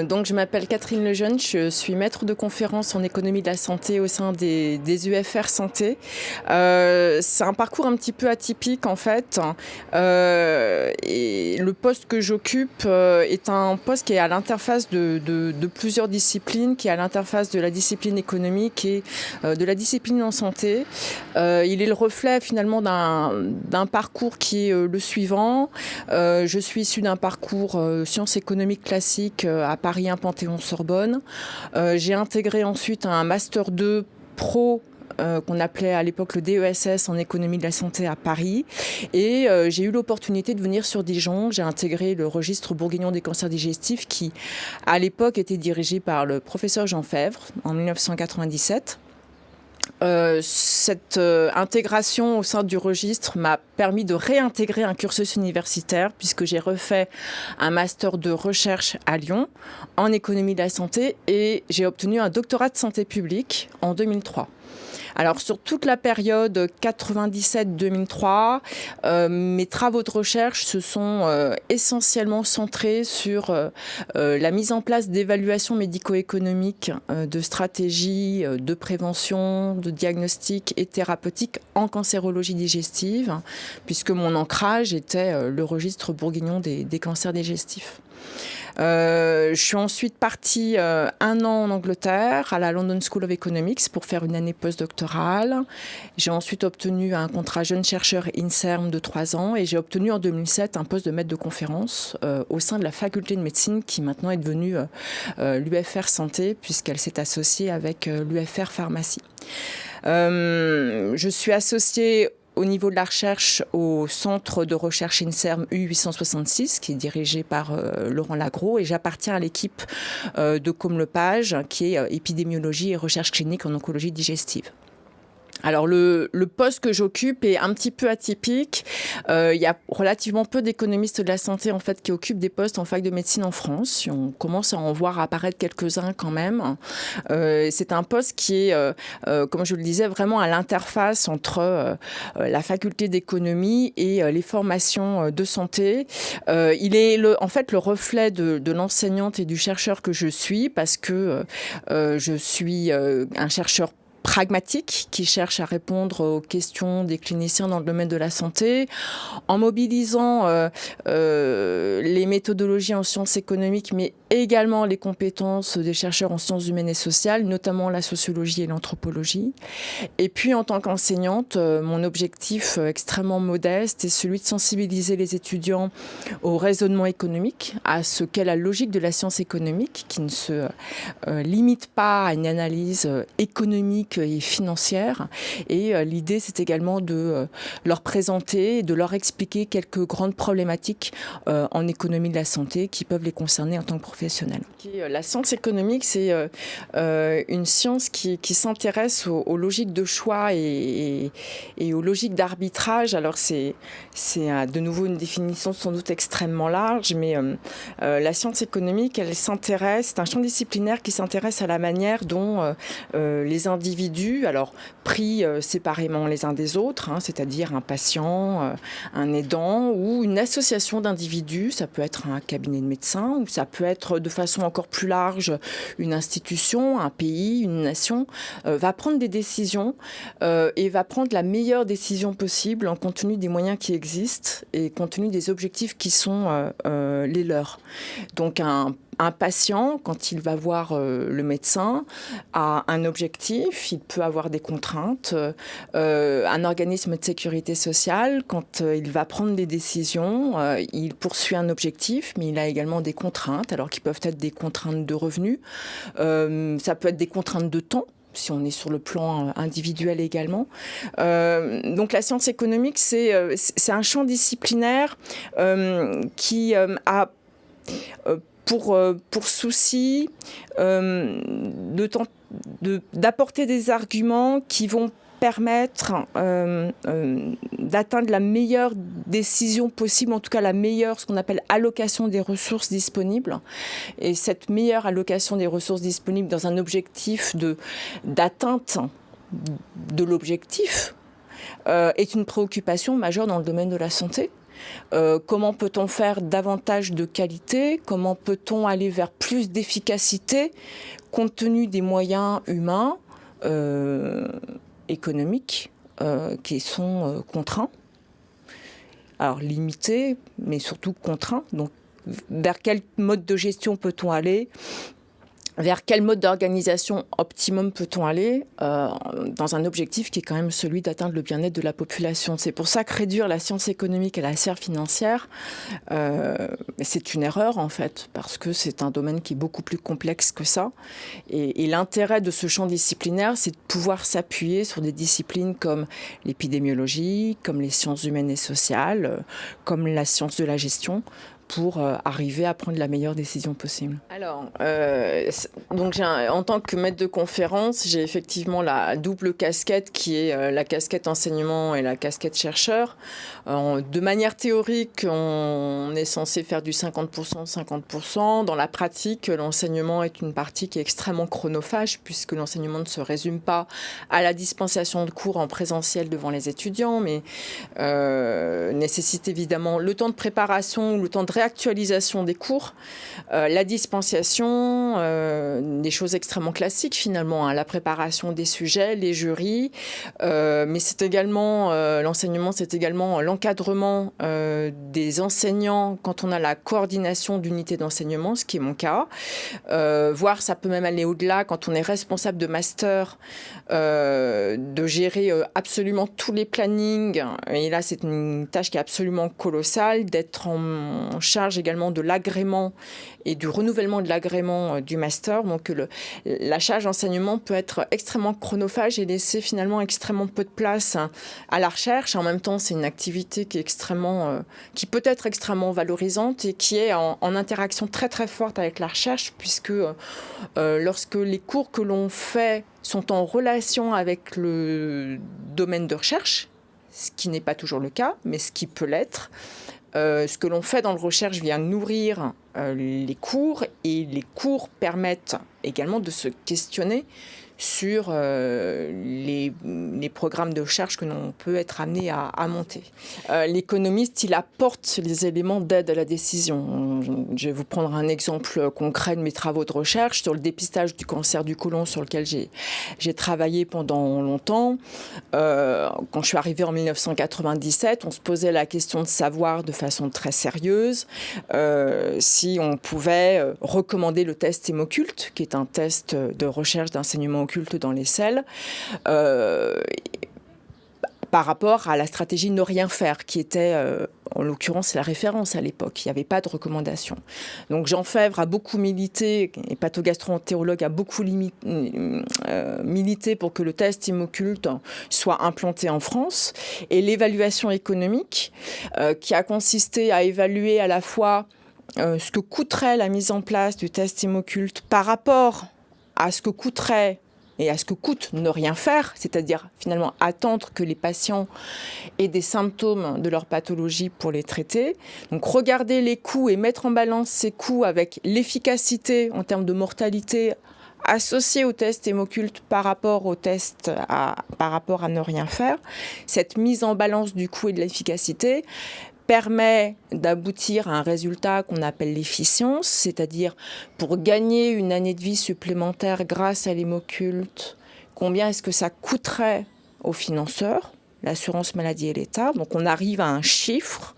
Donc, je m'appelle Catherine Lejeune, je suis maître de conférence en économie de la santé au sein des UFR Santé. C'est un parcours un petit peu atypique en fait. Et le poste que j'occupe est un poste qui est à l'interface de plusieurs disciplines, qui est à l'interface de la discipline économique et de la discipline en santé. Il est le reflet finalement d'un parcours qui est le suivant. Je suis issue d'un parcours sciences économiques classiques à Paris 1 Panthéon-Sorbonne. J'ai intégré ensuite un Master 2 Pro qu'on appelait à l'époque le DESS en économie de la santé à Paris. Et j'ai eu l'opportunité de venir sur Dijon. J'ai intégré le registre bourguignon des cancers digestifs qui, à l'époque, était dirigé par le professeur Jean Fèvre en 1997. Cette intégration au sein du registre m'a permis de réintégrer un cursus universitaire puisque j'ai refait un master de recherche à Lyon en économie de la santé et j'ai obtenu un doctorat de santé publique en 2003. Alors sur toute la période 97-2003, mes travaux de recherche se sont essentiellement centrés sur la mise en place d'évaluations médico-économiques, de stratégies de prévention, de diagnostic et thérapeutique en cancérologie digestive, puisque mon ancrage était le registre bourguignon des cancers digestifs. Je suis ensuite partie 1 an en Angleterre à la London School of Economics pour faire une année postdoctorale. J'ai ensuite obtenu un contrat jeune chercheur INSERM de 3 ans et j'ai obtenu en 2007 un poste de maître de conférence au sein de la faculté de médecine qui maintenant est devenue l'UFR Santé puisqu'elle s'est associée avec l'UFR Pharmacie. Je suis associée au niveau de la recherche au centre de recherche INSERM U866 qui est dirigé par Laurent Lagros et j'appartiens à l'équipe de Côme-Lepage qui est épidémiologie et recherche clinique en oncologie digestive. Alors le poste que j'occupe est un petit peu atypique. Il y a relativement peu d'économistes de la santé en fait qui occupent des postes en fac de médecine en France. On commence à en voir apparaître quelques-uns quand même. C'est un poste qui est, comme je le disais, vraiment à l'interface entre la faculté d'économie et les formations de santé. Il est en fait le reflet de l'enseignante et du chercheur que je suis parce que je suis un chercheur pragmatique qui cherche à répondre aux questions des cliniciens dans le domaine de la santé en mobilisant les méthodologies en sciences économiques mais également les compétences des chercheurs en sciences humaines et sociales, notamment la sociologie et l'anthropologie. Et puis en tant qu'enseignante, mon objectif extrêmement modeste est celui de sensibiliser les étudiants au raisonnement économique, à ce qu'est la logique de la science économique qui ne se limite pas à une analyse économique et financière. Et l'idée, c'est également de leur présenter et de leur expliquer quelques grandes problématiques en économie de la santé qui peuvent les concerner en tant que professionnels. La science économique, c'est une science qui s'intéresse aux logiques de choix et aux logiques d'arbitrage. Alors c'est de nouveau une définition sans doute extrêmement large, mais la science économique, elle s'intéresse, c'est un champ disciplinaire qui s'intéresse à la manière dont les individus, alors pris séparément les uns des autres, c'est-à-dire un patient, un aidant ou une association d'individus, ça peut être un cabinet de médecins ou ça peut être de façon encore plus large une institution, un pays, une nation, va prendre des décisions et va prendre la meilleure décision possible en compte tenu des moyens qui existent et compte tenu des objectifs qui sont les leurs. Donc un patient, quand il va voir le médecin, a un objectif, il peut avoir des contraintes. Un organisme de sécurité sociale, quand il va prendre des décisions, il poursuit un objectif, mais il a également des contraintes, alors qui peuvent être des contraintes de revenus, ça peut être des contraintes de temps, si on est sur le plan individuel également. Donc la science économique, c'est un champ disciplinaire qui a pour souci d'apporter des arguments qui vont permettre d'atteindre la meilleure décision possible, en tout cas la meilleure, ce qu'on appelle allocation des ressources disponibles. Et cette meilleure allocation des ressources disponibles dans un objectif d'atteinte de l'objectif est une préoccupation majeure dans le domaine de la santé. Comment peut-on faire davantage de qualité? Comment peut-on aller vers plus d'efficacité compte tenu des moyens humains, économiques, qui sont contraints? Alors limités, mais surtout contraints. Donc vers quel mode de gestion peut-on aller? Vers quel mode d'organisation optimum peut-on aller dans un objectif qui est quand même celui d'atteindre le bien-être de la population? C'est pour ça que réduire la science économique à la sphère financière, c'est une erreur en fait, parce que c'est un domaine qui est beaucoup plus complexe que ça. Et l'intérêt de ce champ disciplinaire, c'est de pouvoir s'appuyer sur des disciplines comme l'épidémiologie, comme les sciences humaines et sociales, comme la science de la gestion, pour arriver à prendre la meilleure décision possible. Alors, donc en tant que maître de conférence, j'ai effectivement la double casquette qui est la casquette enseignement et la casquette chercheur. De manière théorique, on est censé faire du 50%, 50%. Dans la pratique, l'enseignement est une partie qui est extrêmement chronophage puisque l'enseignement ne se résume pas à la dispensation de cours en présentiel devant les étudiants, mais nécessite évidemment le temps de préparation, le temps de réactualisation des cours, la dispensation, des choses extrêmement classiques finalement, la préparation des sujets, les jurys, mais c'est également l'enseignement, c'est également l'encadrement des enseignants quand on a la coordination d'unités d'enseignement, ce qui est mon cas, voire ça peut même aller au-delà quand on est responsable de master, de gérer absolument tous les plannings, et là c'est une tâche qui est absolument colossale, d'être en charge également de l'agrément et du renouvellement de l'agrément du master. Donc la charge d'enseignement peut être extrêmement chronophage et laisser finalement extrêmement peu de place à la recherche. En même temps, c'est une activité qui est qui peut être extrêmement valorisante et qui est en interaction très très forte avec la recherche, puisque lorsque les cours que l'on fait sont en relation avec le domaine de recherche, ce qui n'est pas toujours le cas, mais ce qui peut l'être, ce que l'on fait dans la recherche vient nourrir les cours, et les cours permettent également de se questionner sur les programmes de recherche que l'on peut être amené à monter. L'économiste, il apporte les éléments d'aide à la décision. Je vais vous prendre un exemple concret de mes travaux de recherche sur le dépistage du cancer du côlon, sur lequel j'ai travaillé pendant longtemps. Quand je suis arrivée en 1997, on se posait la question de savoir de façon très sérieuse si on pouvait recommander le test Hémoculte, qui est un test de recherche d'enseignement occulte dans les selles, par rapport à la stratégie ne rien faire, qui était, en l'occurrence, la référence à l'époque. Il n'y avait pas de recommandation. Donc Jean Febvre a beaucoup milité, et pathogastro-entérologue a beaucoup milité pour que le test Hémoculte soit implanté en France. Et l'évaluation économique, qui a consisté à évaluer à la fois ce que coûterait la mise en place du test Hémoculte par rapport à ce que coûterait et à ce que coûte ne rien faire, c'est-à-dire finalement attendre que les patients aient des symptômes de leur pathologie pour les traiter. Donc regarder les coûts et mettre en balance ces coûts avec l'efficacité en termes de mortalité associée au test Hémoculte par rapport au test par rapport à ne rien faire. Cette mise en balance du coût et de l'efficacité permet d'aboutir à un résultat qu'on appelle l'efficience, c'est-à-dire pour gagner une année de vie supplémentaire grâce à l'Hémoculte, combien est-ce que ça coûterait aux financeurs, l'assurance maladie et l'État. Donc on arrive à un chiffre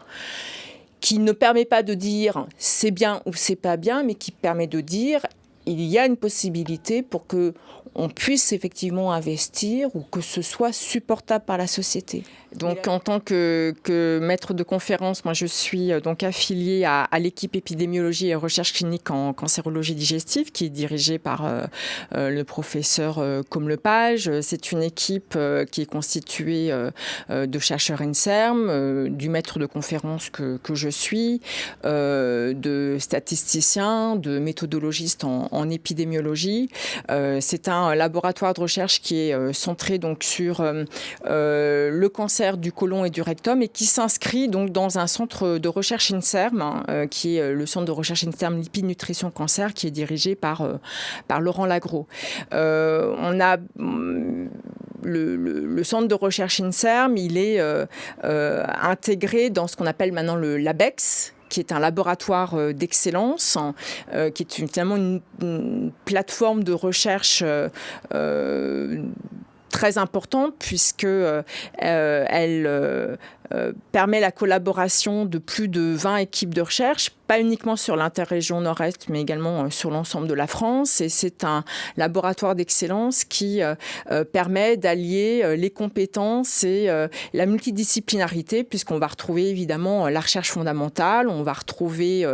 qui ne permet pas de dire c'est bien ou c'est pas bien, mais qui permet de dire il y a une possibilité pour que on puisse effectivement investir ou que ce soit supportable par la société. Donc en tant que maître de conférence, moi je suis donc affiliée à l'équipe épidémiologie et recherche clinique en cancérologie digestive qui est dirigée par le professeur Comlepage. C'est une équipe qui est constituée de chercheurs INSERM, du maître de conférence que je suis, de statisticiens, de méthodologistes en en épidémiologie. C'est un laboratoire de recherche qui est centré donc sur le cancer du côlon et du rectum et qui s'inscrit donc dans un centre de recherche INSERM, qui est le centre de recherche INSERM Lipide Nutrition Cancer, qui est dirigé par Laurent Lagros. On a le centre de recherche INSERM, il est intégré dans ce qu'on appelle maintenant le LABEX, qui est un laboratoire d'excellence, qui est finalement une plateforme de recherche très importante, puisque elle permet la collaboration de plus de 20 équipes de recherche, pas uniquement sur l'interrégion nord-est, mais également sur l'ensemble de la France. Et c'est un laboratoire d'excellence qui permet d'allier les compétences et la multidisciplinarité, puisqu'on va retrouver évidemment la recherche fondamentale, on va retrouver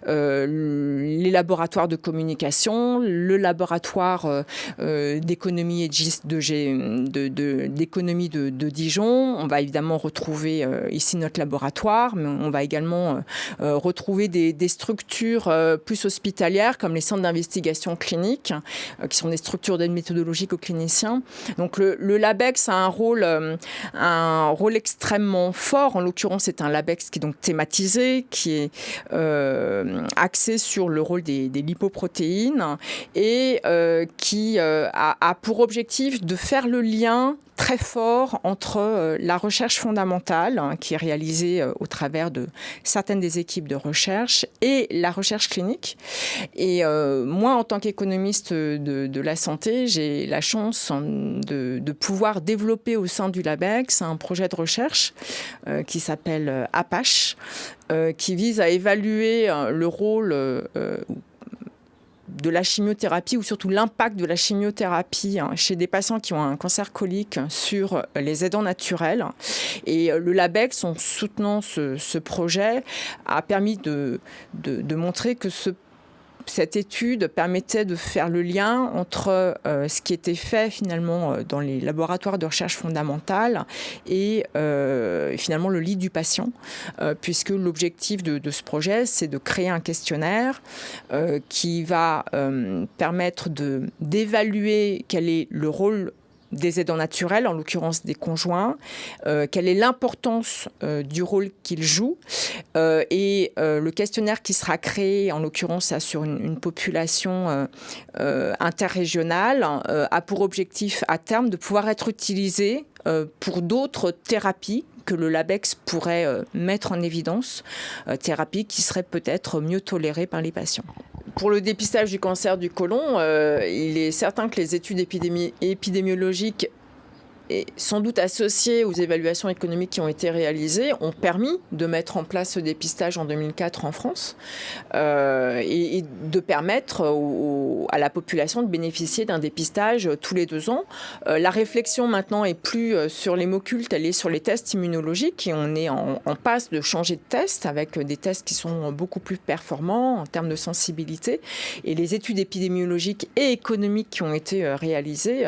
les laboratoires de communication, le laboratoire d'économie d'économie de Dijon. On va évidemment retrouver ici notre laboratoire, mais on va également retrouver des structures plus hospitalières comme les centres d'investigation clinique, qui sont des structures d'aide méthodologique aux cliniciens. Donc le LABEX a un rôle extrêmement fort. En l'occurrence, c'est un LABEX qui est donc thématisé, qui est axé sur le rôle des lipoprotéines et qui a pour objectif de faire le lien très fort entre la recherche fondamentale, qui est réalisée au travers de certaines des équipes de recherche, et la recherche clinique. Et moi, en tant qu'économiste de la santé, j'ai la chance de pouvoir développer au sein du LABEX un projet de recherche qui s'appelle APACHE, qui vise à évaluer le rôle de la chimiothérapie, ou surtout l'impact de la chimiothérapie chez des patients qui ont un cancer colique sur les aidants naturels. Et le LABEX, en soutenant ce projet, a permis de montrer que cette étude permettait de faire le lien entre ce qui était fait finalement dans les laboratoires de recherche fondamentale et finalement le lit du patient, puisque l'objectif de ce projet, c'est de créer un questionnaire qui va permettre d'évaluer quel est le rôle des aidants naturels, en l'occurrence des conjoints, quelle est l'importance du rôle qu'ils jouent. Et le questionnaire qui sera créé, en l'occurrence sur une population interrégionale, a pour objectif à terme de pouvoir être utilisé pour d'autres thérapies que le LABEX pourrait mettre en évidence, thérapies qui seraient peut-être mieux tolérées par les patients. Pour le dépistage du cancer du côlon, il est certain que les études épidémiologiques, et sans doute associées aux évaluations économiques qui ont été réalisées, ont permis de mettre en place ce dépistage en 2004 en France et de permettre à la population de bénéficier d'un dépistage tous les 2 ans. La réflexion maintenant est plus sur l'hémoculte, elle est sur les tests immunologiques, et on est en passe de changer de test avec des tests qui sont beaucoup plus performants en termes de sensibilité. Et les études épidémiologiques et économiques qui ont été réalisées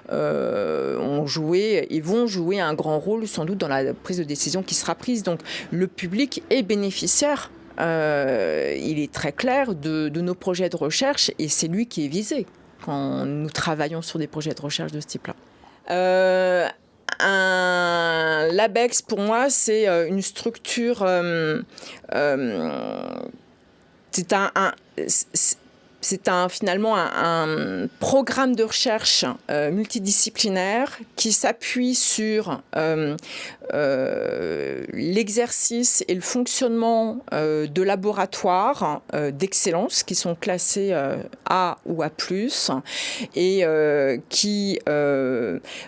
vont jouer un grand rôle sans doute dans la prise de décision qui sera prise. Donc le public est bénéficiaire, il est très clair, de nos projets de recherche, et c'est lui qui est visé quand nous travaillons sur des projets de recherche de ce type-là. Un LABEX, pour moi, c'est une structure... C'est finalement un programme de recherche multidisciplinaire qui s'appuie sur l'exercice et le fonctionnement de laboratoires d'excellence qui sont classés A ou A+, et qui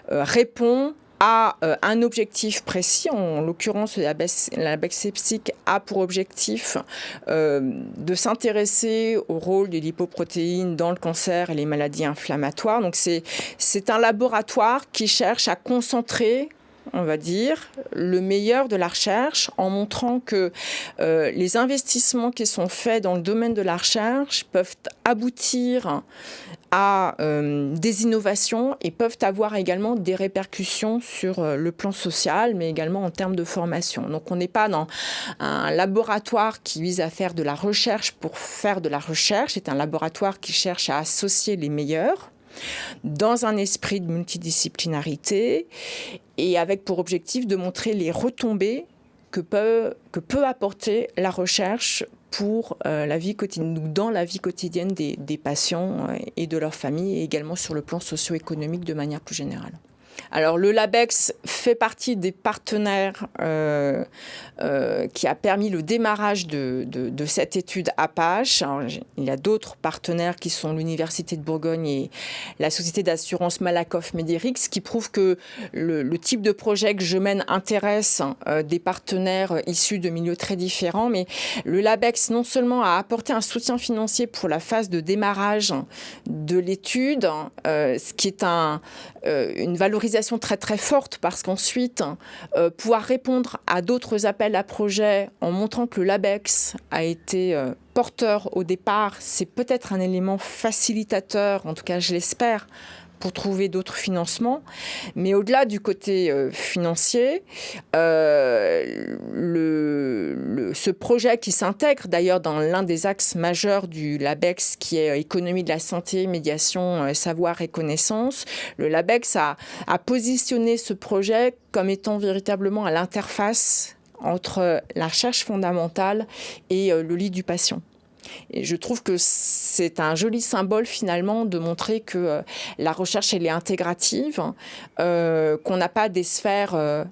répond a un objectif précis. En l'occurrence, la LABEX Sepsic a pour objectif de s'intéresser au rôle des lipoprotéines dans le cancer et les maladies inflammatoires. Donc c'est un laboratoire qui cherche à concentrer on va dire, le meilleur de la recherche en montrant que les investissements qui sont faits dans le domaine de la recherche peuvent aboutir à des innovations et peuvent avoir également des répercussions sur le plan social, mais également en termes de formation. Donc on n'est pas dans un laboratoire qui vise à faire de la recherche pour faire de la recherche, c'est un laboratoire qui cherche à associer les meilleurs dans un esprit de multidisciplinarité et avec pour objectif de montrer les retombées que peut apporter la recherche pour la vie quotidienne, dans la vie quotidienne des patients et de leurs familles, et également sur le plan socio-économique de manière plus générale. Alors le LABEX fait partie des partenaires qui a permis le démarrage de cette étude Apache. Alors, il y a d'autres partenaires qui sont l'Université de Bourgogne et la société d'assurance Malakoff Médérix, qui prouvent que le type de projet que je mène intéresse des partenaires issus de milieux très différents. Mais le LABEX non seulement a apporté un soutien financier pour la phase de démarrage de l'étude, ce qui est une valorisation très très forte, parce qu'ensuite pouvoir répondre à d'autres appels à projets en montrant que le LABEX a été porteur au départ, c'est peut-être un élément facilitateur, en tout cas je l'espère, pour trouver d'autres financements. Mais au-delà du côté financier, ce projet qui s'intègre d'ailleurs dans l'un des axes majeurs du LABEX, qui est économie de la santé, médiation, savoir et connaissance, le LABEX a positionné ce projet comme étant véritablement à l'interface entre la recherche fondamentale et le lit du patient. Et je trouve que c'est un joli symbole finalement de montrer que la recherche elle est intégrative, qu'on n'a pas des sphères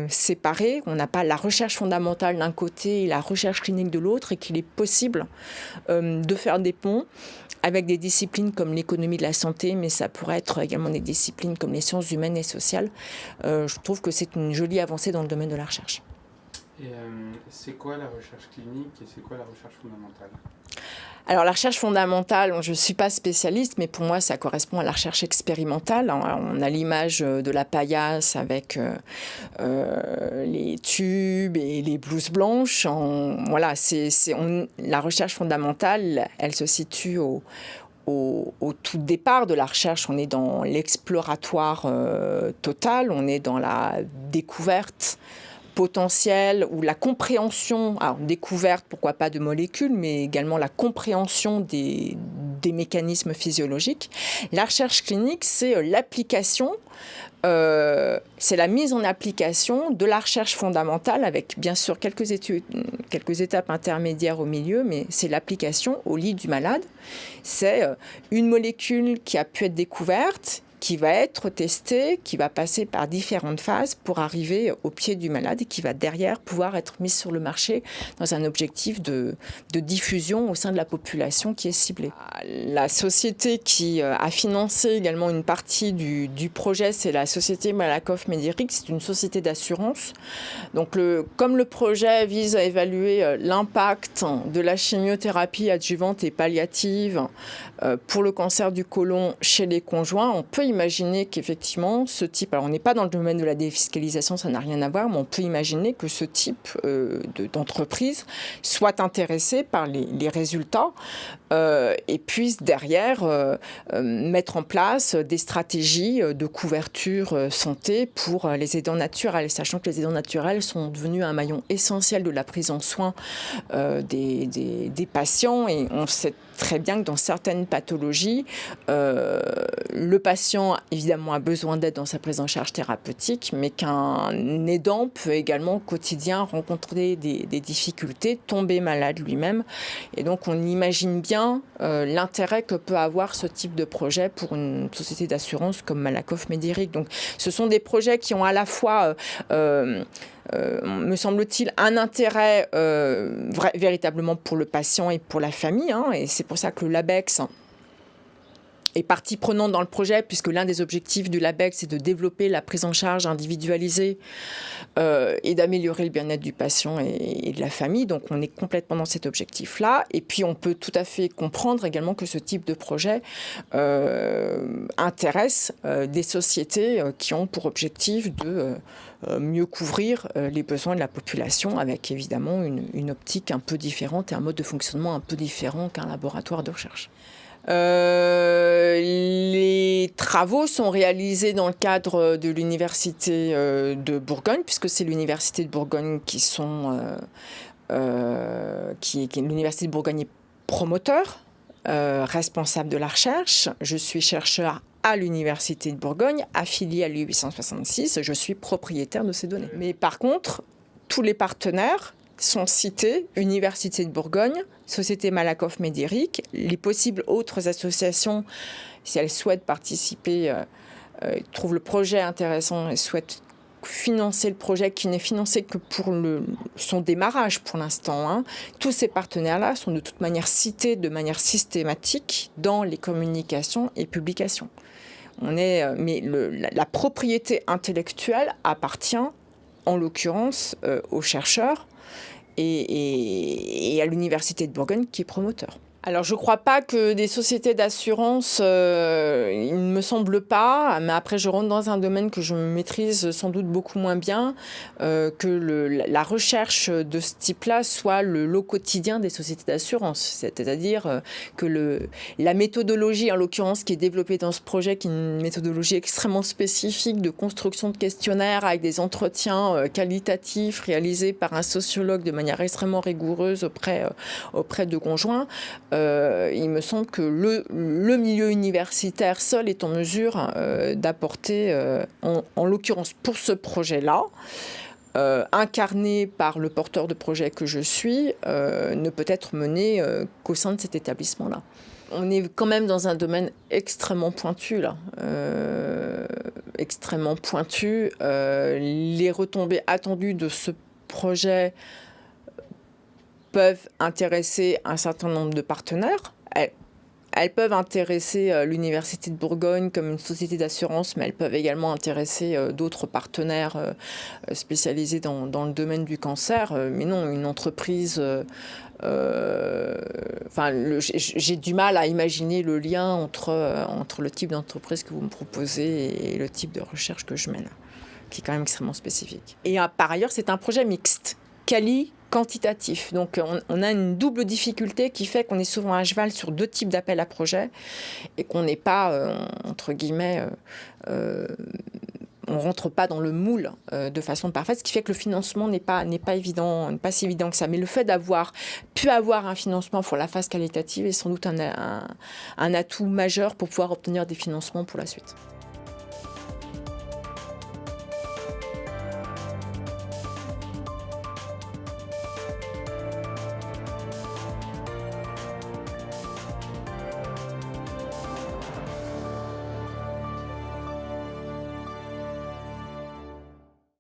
séparées, qu'on n'a pas la recherche fondamentale d'un côté et la recherche clinique de l'autre, et qu'il est possible de faire des ponts avec des disciplines comme l'économie de la santé, mais ça pourrait être également des disciplines comme les sciences humaines et sociales. Je trouve que c'est une jolie avancée dans le domaine de la recherche. Et c'est quoi la recherche clinique et c'est quoi la recherche fondamentale ? Alors la recherche fondamentale, je ne suis pas spécialiste, mais pour moi ça correspond à la recherche expérimentale. On a l'image de la paillasse avec les tubes et les blouses blanches. Voilà, la recherche fondamentale, elle se situe au tout départ de la recherche. On est dans l'exploratoire total, on est dans la découverte potentiel ou la compréhension, alors découverte, pourquoi pas de molécules, mais également la compréhension des mécanismes physiologiques. La recherche clinique, c'est l'application, c'est la mise en application de la recherche fondamentale avec bien sûr quelques étapes intermédiaires au milieu, mais c'est l'application au lit du malade. C'est une molécule qui a pu être découverte, qui va être testée, qui va passer par différentes phases pour arriver au pied du malade et qui va derrière pouvoir être mise sur le marché dans un objectif de diffusion au sein de la population qui est ciblée. La société qui a financé également une partie du projet, c'est la société Malakoff Médérix, c'est une société d'assurance. Donc comme le projet vise à évaluer l'impact de la chimiothérapie adjuvante et palliative pour le cancer du côlon chez les conjoints, on peut imaginer qu'effectivement ce type, alors on n'est pas dans le domaine de la défiscalisation, ça n'a rien à voir, mais on peut imaginer que ce type d'entreprise soit intéressé par les résultats et puisse derrière mettre en place des stratégies de couverture santé pour les aidants naturels, sachant que les aidants naturels sont devenus un maillon essentiel de la prise en soin des patients, et on sait très bien que dans certaines pathologies, le patient évidemment a besoin d'aide dans sa prise en charge thérapeutique, mais qu'un aidant peut également au quotidien rencontrer des difficultés, tomber malade lui-même. Et donc on imagine bien l'intérêt que peut avoir ce type de projet pour une société d'assurance comme Malakoff Médérix. Donc ce sont des projets qui ont à la fois me semble-t-il, un intérêt véritablement pour le patient et pour la famille, et c'est pour ça que le LABEX est partie prenante dans le projet, puisque l'un des objectifs du LABEC, c'est de développer la prise en charge individualisée et d'améliorer le bien-être du patient et de la famille. Donc on est complètement dans cet objectif-là. Et puis on peut tout à fait comprendre également que ce type de projet intéresse des sociétés qui ont pour objectif de mieux couvrir les besoins de la population, avec évidemment une optique un peu différente et un mode de fonctionnement un peu différent qu'un laboratoire de recherche. Les travaux sont réalisés dans le cadre de l'Université de Bourgogne, puisque c'est l'Université de Bourgogne qui l'Université de Bourgogne est promoteur, responsable de la recherche. Je suis chercheur à l'Université de Bourgogne, affilié à l'U866. Je suis propriétaire de ces données. Mais par contre, tous les partenaires sont cités, Université de Bourgogne, Société Malakoff-Médéric, les possibles autres associations, si elles souhaitent participer, trouvent le projet intéressant et souhaitent financer le projet, qui n'est financé que pour son démarrage pour l'instant. Hein. Tous ces partenaires-là sont de toute manière cités de manière systématique dans les communications et publications. Mais la propriété intellectuelle appartient, en l'occurrence, aux chercheurs, et à l'Université de Bourgogne qui est promoteur. Alors je ne crois pas que des sociétés d'assurance, il ne me semble pas, mais après je rentre dans un domaine que je maîtrise sans doute beaucoup moins bien, que la recherche de ce type-là soit le lot quotidien des sociétés d'assurance. C'est-à-dire que la méthodologie, en l'occurrence, qui est développée dans ce projet, qui est une méthodologie extrêmement spécifique de construction de questionnaires avec des entretiens qualitatifs réalisés par un sociologue de manière extrêmement rigoureuse auprès de conjoints, il me semble que le milieu universitaire seul est en mesure d'apporter, en l'occurrence pour ce projet-là, incarné par le porteur de projet que je suis, ne peut être mené qu'au sein de cet établissement-là. On est quand même dans un domaine extrêmement pointu, là. Extrêmement pointu. Les retombées attendues de ce projet peuvent intéresser un certain nombre de partenaires. Elles peuvent intéresser l'Université de Bourgogne comme une société d'assurance, mais elles peuvent également intéresser d'autres partenaires spécialisés dans le domaine du cancer. Mais non, une entreprise... j'ai du mal à imaginer le lien entre le type d'entreprise que vous me proposez et le type de recherche que je mène, qui est quand même extrêmement spécifique. Et par ailleurs, c'est un projet mixte. Quantitatif. Donc on a une double difficulté qui fait qu'on est souvent à cheval sur deux types d'appels à projets et qu'on n'est pas, entre guillemets, on rentre pas dans le moule de façon parfaite, ce qui fait que le financement n'est pas évident, pas si évident que ça. Mais le fait d'avoir pu avoir un financement pour la phase qualitative est sans doute un atout majeur pour pouvoir obtenir des financements pour la suite.